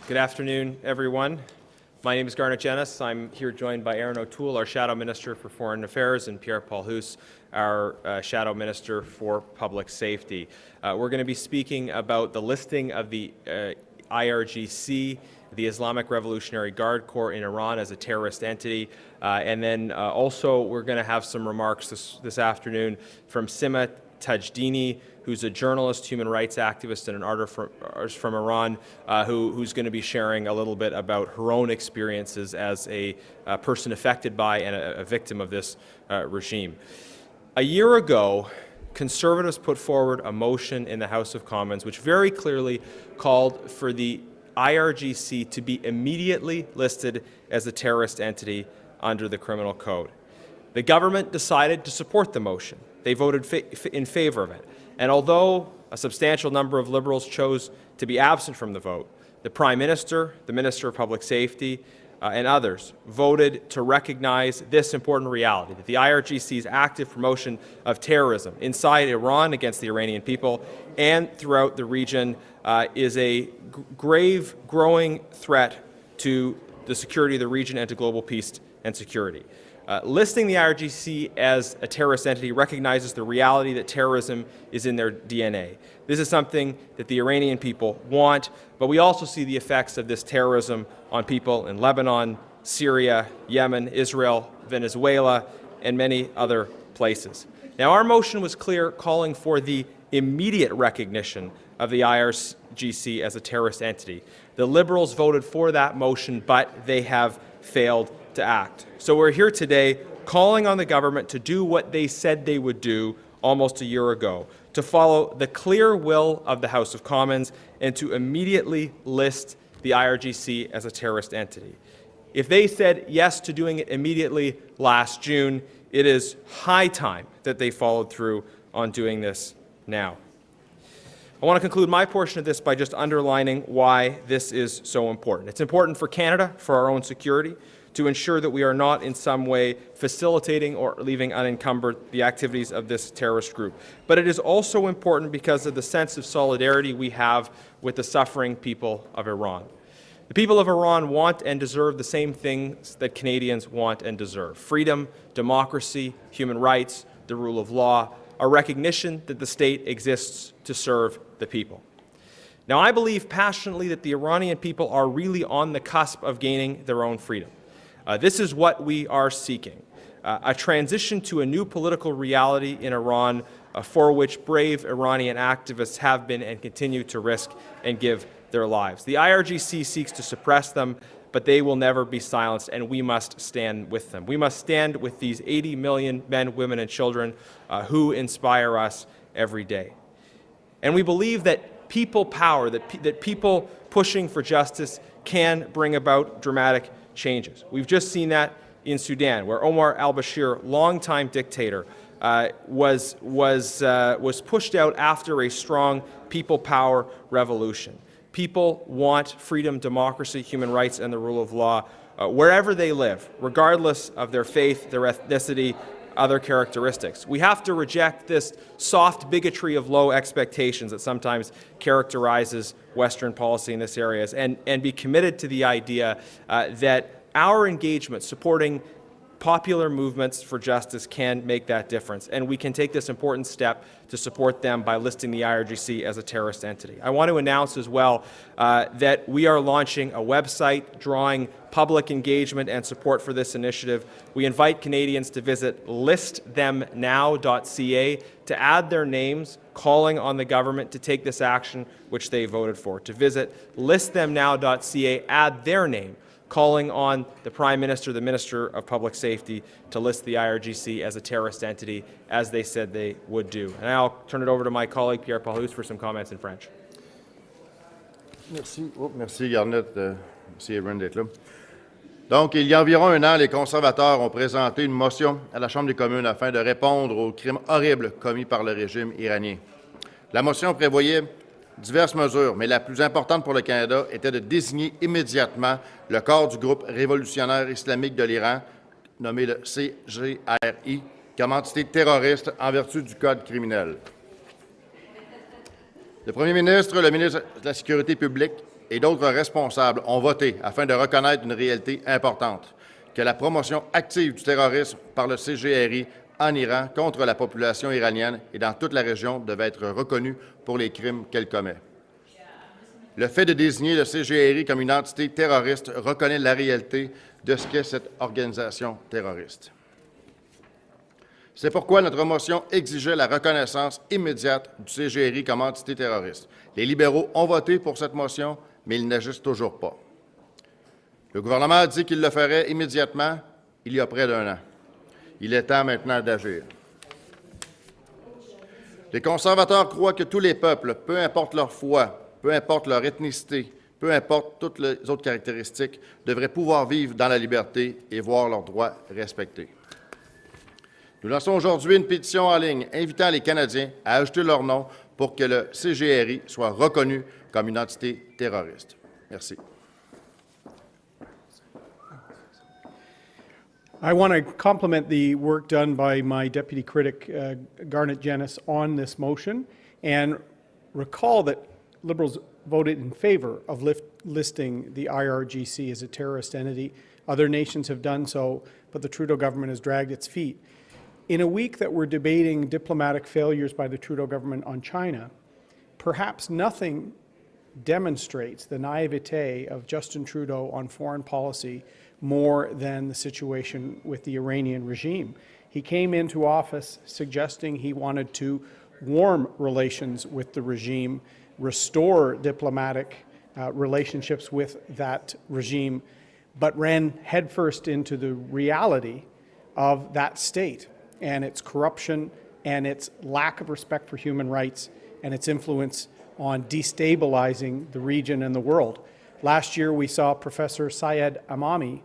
Good afternoon, everyone. My name is Garnet Jennis. I'm here joined by Aaron O'Toole, our Shadow Minister for Foreign Affairs, and Pierre-Paul Housse, our Shadow Minister for Public Safety. We're going to be speaking about the listing of the IRGC, the Islamic Revolutionary Guard Corps in Iran, as a terrorist entity. And then also we're going to have some remarks this afternoon from Sima Tajdini, who's a journalist, human rights activist, and an artist from Iran, who's going to be sharing a little bit about her own experiences as a person affected by and a victim of this regime. A year ago, Conservatives put forward a motion in the House of Commons which very clearly called for the IRGC to be immediately listed as a terrorist entity under the Criminal Code. The government decided to support the motion. They voted in favor of it. And although a substantial number of Liberals chose to be absent from the vote, the Prime Minister, the Minister of Public Safety, and others voted to recognize this important reality, that the IRGC's active promotion of terrorism inside Iran against the Iranian people and throughout the region is a grave, growing threat to the security of the region and to global peace and security. Listing the IRGC as a terrorist entity recognizes the reality that terrorism is in their DNA. This is something that the Iranian people want, but we also see the effects of this terrorism on people in Lebanon, Syria, Yemen, Israel, Venezuela, and many other places. Now, our motion was clear, calling for the immediate recognition of the IRGC as a terrorist entity. The Liberals voted for that motion, but they have failed to act. So we're here today calling on the government to do what they said they would do almost a year ago, to follow the clear will of the House of Commons and to immediately list the IRGC as a terrorist entity. If they said yes to doing it immediately last June, it is high time that they followed through on doing this now. I want to conclude my portion of this by just underlining why this is so important. It's important for Canada, for our own security, to ensure that we are not in some way facilitating or leaving unencumbered the activities of this terrorist group. But it is also important because of the sense of solidarity we have with the suffering people of Iran. The people of Iran want and deserve the same things that Canadians want and deserve: freedom, democracy, human rights, the rule of law, a recognition that the state exists to serve the people. Now, I believe passionately that the Iranian people are really on the cusp of gaining their own freedom. This is what we are seeking, a transition to a new political reality in Iran for which brave Iranian activists have been and continue to risk and give their lives. The IRGC seeks to suppress them, but they will never be silenced, and we must stand with them. We must stand with these 80 million men, women, and children who inspire us every day. And we believe that people power, that people pushing for justice can bring about dramatic changes. We've just seen that in Sudan, where Omar al-Bashir, longtime dictator, was pushed out after a strong people power revolution. People want freedom, democracy, human rights, and the rule of law wherever they live, regardless of their faith, their ethnicity, other characteristics. We have to reject this soft bigotry of low expectations that sometimes characterizes Western policy in this area, and be committed to the idea that our engagement supporting popular movements for justice can make that difference, and we can take this important step to support them by listing the IRGC as a terrorist entity. I want to announce as well that we are launching a website drawing public engagement and support for this initiative. We invite Canadians to visit listthemnow.ca to add their names, calling on the government to take this action which they voted for. To visit listthemnow.ca, add their name, calling on the Prime Minister, the Minister of Public Safety, to list the IRGC as a terrorist entity, as they said they would do. And I'll turn it over to my colleague, Pierre-Paul Housse, for some comments in French. Merci. Merci, Garnet. Merci, Aaron, d'être là. Donc, il y a environ un an, les conservateurs ont présenté une motion à la Chambre des communes afin de répondre aux crimes horribles commis par le régime iranien. La motion prévoyait diverses mesures, mais la plus importante pour le Canada était de désigner immédiatement le corps du groupe révolutionnaire islamique de l'Iran, nommé le CGRI, comme entité terroriste en vertu du Code criminel. Le Premier ministre, le ministre de la Sécurité publique et d'autres responsables ont voté afin de reconnaître une réalité importante, que la promotion active du terrorisme par le CGRI en Iran contre la population iranienne et dans toute la région devait être reconnue pour les crimes qu'elle commet. Le fait de désigner le CGRI comme une entité terroriste reconnaît la réalité de ce qu'est cette organisation terroriste. C'est pourquoi notre motion exigeait la reconnaissance immédiate du CGRI comme entité terroriste. Les libéraux ont voté pour cette motion, mais ils n'agissent toujours pas. Le gouvernement a dit qu'il le ferait immédiatement il y a près d'1 an. Il est temps maintenant d'agir. Les conservateurs croient que tous les peuples, peu importe leur foi, peu importe leur ethnicité, peu importe toutes les autres caractéristiques, devraient pouvoir vivre dans la liberté et voir leurs droits respectés. Nous lançons aujourd'hui une pétition en ligne invitant les Canadiens à ajouter leur nom pour que le CGRI soit reconnu comme une entité terroriste. Merci. I want to compliment the work done by my deputy critic, Garnet Jennis, on this motion, and recall that Liberals voted in favor of listing the IRGC as a terrorist entity. Other nations have done so, but the Trudeau government has dragged its feet. In a week that we're debating diplomatic failures by the Trudeau government on China, perhaps nothing demonstrates the naivete of Justin Trudeau on foreign policy more than the situation with the Iranian regime. He came into office suggesting he wanted to warm relations with the regime, restore diplomatic relationships with that regime, but ran headfirst into the reality of that state and its corruption and its lack of respect for human rights and its influence on destabilizing the region and the world. Last year, we saw Professor Syed Amami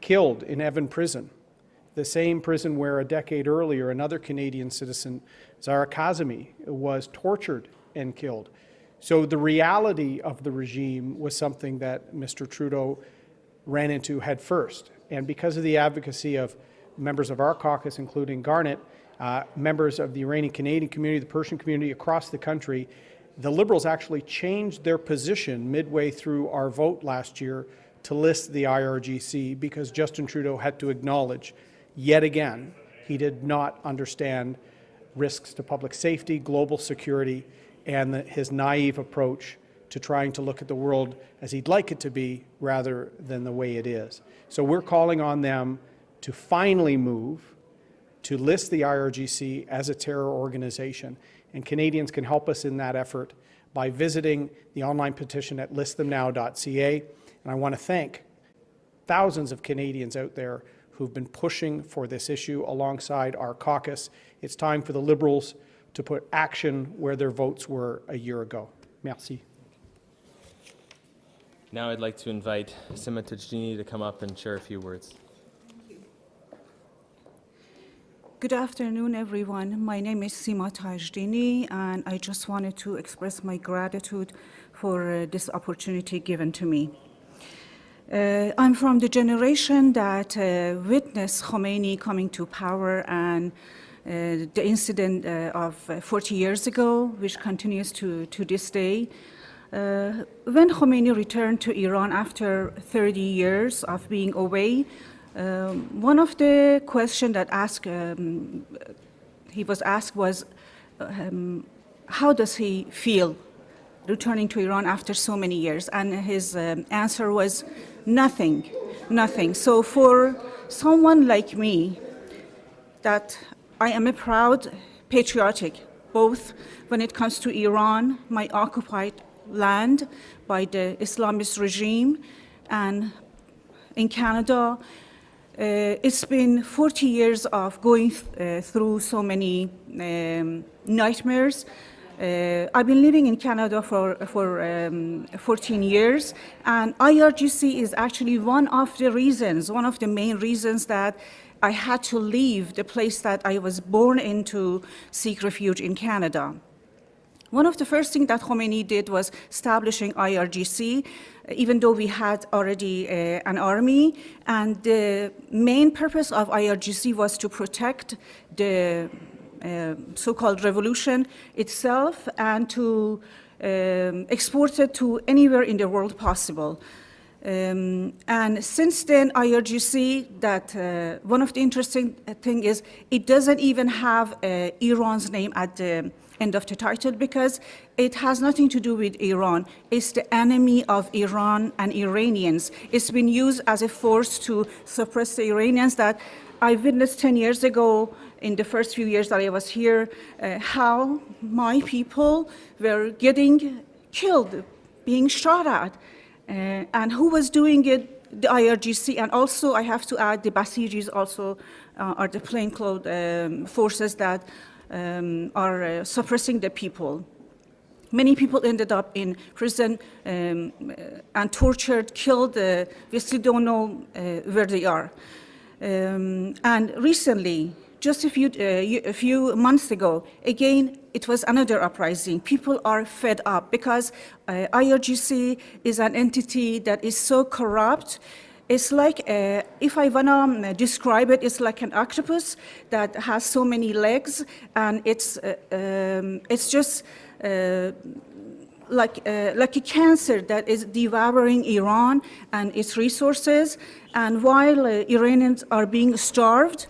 killed in Evan Prison, the same prison where a decade earlier another Canadian citizen, Zara Kazemi, was tortured and killed. So the reality of the regime was something that Mr. Trudeau ran into head first. And because of the advocacy of members of our caucus, including Garnet, members of the Iranian Canadian community, the Persian community across the country, the Liberals actually changed their position midway through our vote last year to list the IRGC because Justin Trudeau had to acknowledge, yet again, he did not understand risks to public safety, global security, and his naive approach to trying to look at the world as he'd like it to be rather than the way it is. So we're calling on them to finally move to list the IRGC as a terror organization. And Canadians can help us in that effort by visiting the online petition at listthemnow.ca. And I want to thank thousands of Canadians out there who've been pushing for this issue alongside our caucus. It's time for the Liberals to put action where their votes were a year ago. Merci. Now I'd like to invite Sima Tajdini to come up and share a few words. Good afternoon, everyone. My name is Sima Tajdini, and I just wanted to express my gratitude for this opportunity given to me. I'm from the generation that witnessed Khomeini coming to power and the incident of 40 years ago, which continues to this day. When Khomeini returned to Iran after 30 years of being away, one of the questions that he was asked was, how does he feel returning to Iran after so many years? And his answer was, nothing. So for someone like me, that I am a proud patriotic, both when it comes to Iran, my occupied land by the Islamist regime, and in Canada, it's been 40 years of going through so many nightmares. I've been living in Canada for 14 years, and IRGC is actually one of the main reasons that I had to leave the place that I was born in to seek refuge in Canada. One of the first things that Khomeini did was establishing IRGC, even though we had already an army. And the main purpose of IRGC was to protect the so-called revolution itself and to exported to anywhere in the world possible. And since then, IRGC, that one of the interesting thing is it doesn't even have Iran's name at the end of the title because it has nothing to do with Iran. It's the enemy of Iran and Iranians. It's been used as a force to suppress the Iranians that I witnessed 10 years ago in the first few years that I was here, how my people were getting killed, being shot at. And who was doing it? The IRGC, and also I have to add the Basijis also are the plainclothes forces that are suppressing the people. Many people ended up in prison and tortured, killed. We still don't know where they are. And recently, just a few months ago, again, it was another uprising. People are fed up because IRGC is an entity that is so corrupt. It's like, if I wanna describe it, it's like an octopus that has so many legs, and it's just like a cancer that is devouring Iran and its resources. And while Iranians are being starved,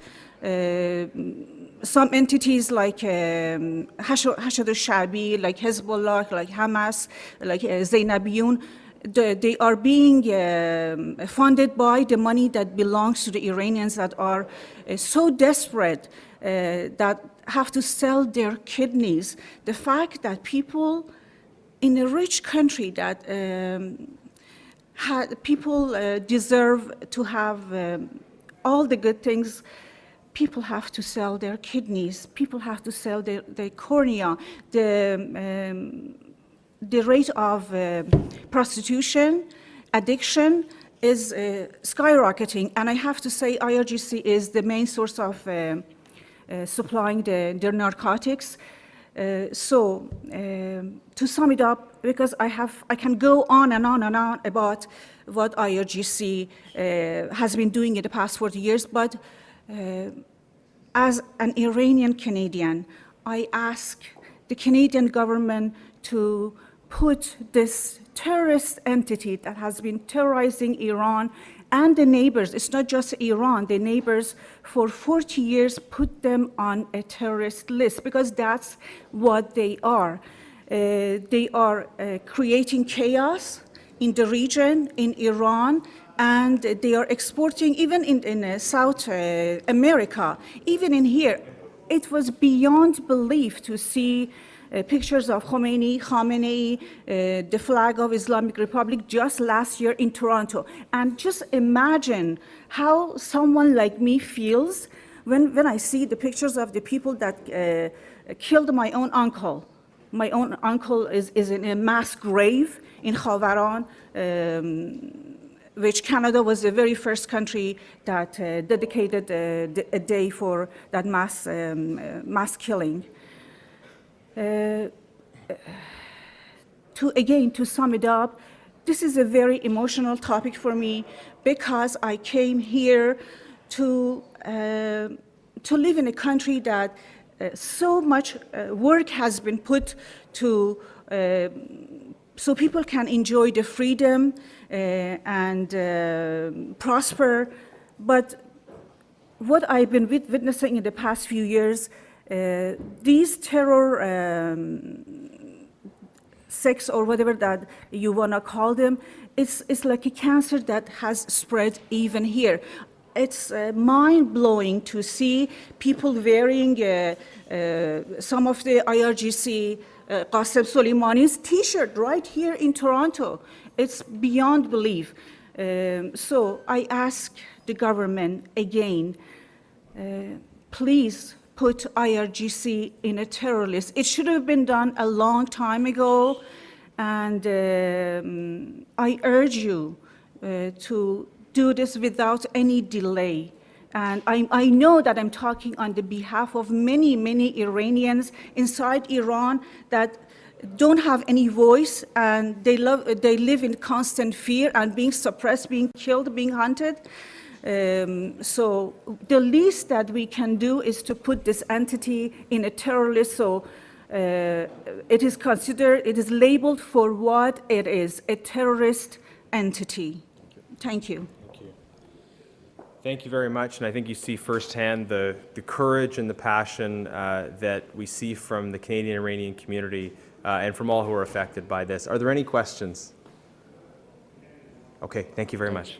some entities like Hashad al-Sha'bi, like Hezbollah, like Hamas, like Zainabiyun, they are being funded by the money that belongs to the Iranians that are so desperate that have to sell their kidneys. The fact that people in a rich country that people deserve to have all the good things, people have to sell their kidneys, people have to sell their cornea. The rate of prostitution, addiction is skyrocketing. And I have to say IRGC is the main source of supplying their narcotics. So to sum it up, because I can go on and on and on about what IRGC has been doing in the past 40 years, but as an Iranian Canadian, I ask the Canadian government to put this terrorist entity that has been terrorizing Iran and the neighbors, it's not just Iran, the neighbors for 40 years, put them on a terrorist list because that's what they are. They are creating chaos in the region, in Iran, and they are exporting, even in South America, even in here. It was beyond belief to see pictures of Khamenei, the flag of Islamic Republic just last year in Toronto. And just imagine how someone like me feels when I see the pictures of the people that killed my own uncle. My own uncle is in a mass grave in Khavaran, which Canada was the very first country that dedicated a day for that mass killing. To sum it up, this is a very emotional topic for me because I came here to live in a country that so much work has been put to so people can enjoy the freedom and prosper. But what I've been witnessing in the past few years, these terror sects or whatever that you want to call them, it's like a cancer that has spread even here. It's mind-blowing to see people wearing some of the IRGC Qasem Soleimani's T-shirt right here in Toronto. It's beyond belief. So I ask the government again, please put IRGC in a terror list. It should have been done a long time ago, and I urge you to do this without any delay. And I know that I'm talking on the behalf of many, many Iranians inside Iran that don't have any voice, and they live in constant fear and being suppressed, being killed, being hunted. So the least that we can do is to put this entity in a terror list so it is considered, it is labeled for what it is, a terrorist entity. Thank you. Thank you very much, and I think you see firsthand the courage and the passion that we see from the Canadian Iranian community and from all who are affected by this. Are there any questions? Okay, thank you very much.